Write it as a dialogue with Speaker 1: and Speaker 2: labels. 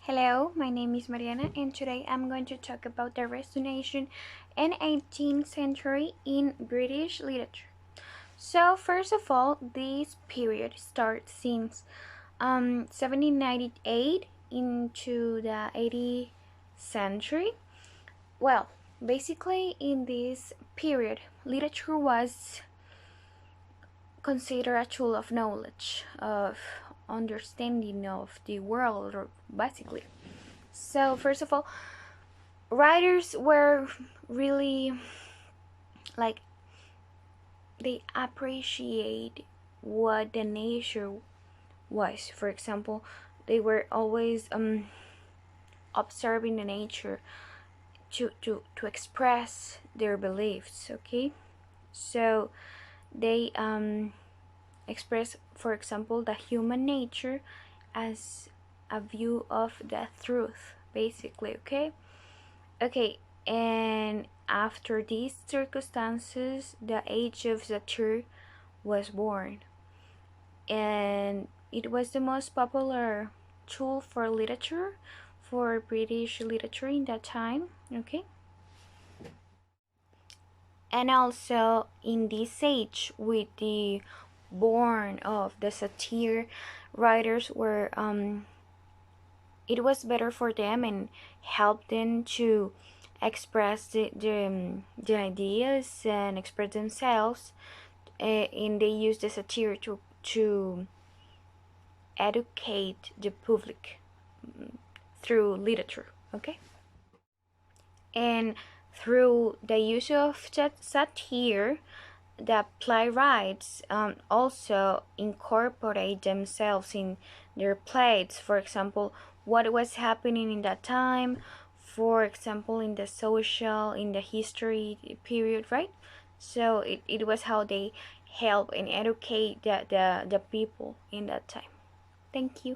Speaker 1: Hello, my name is Mariana and today I'm going to talk about the Restoration in 18th century in British literature. So first of all, this period starts since 1798 into the 18th century. Well, basically in this period, literature was considered a tool of knowledge, of understanding of the world, or basically. So first of all, writers were really like they appreciate what the nature was. For example, they were always observing the nature to express their beliefs. Okay, so they express, for example, the human nature as a view of the truth, basically. Okay, and after these circumstances, the age of satire was born, and it was the most popular tool for literature, for British literature in that time. Okay, and also in this age, with the born of the satire, writers were it was better for them and helped them to express the ideas and express themselves, and they use the satire to educate the public through literature. Okay, and through the use of satire, the playwrights also incorporate themselves in their plays. For example, what was happening in that time, for example, in the social, in the history period, right? So it was how they help and educate the people in that time. Thank you.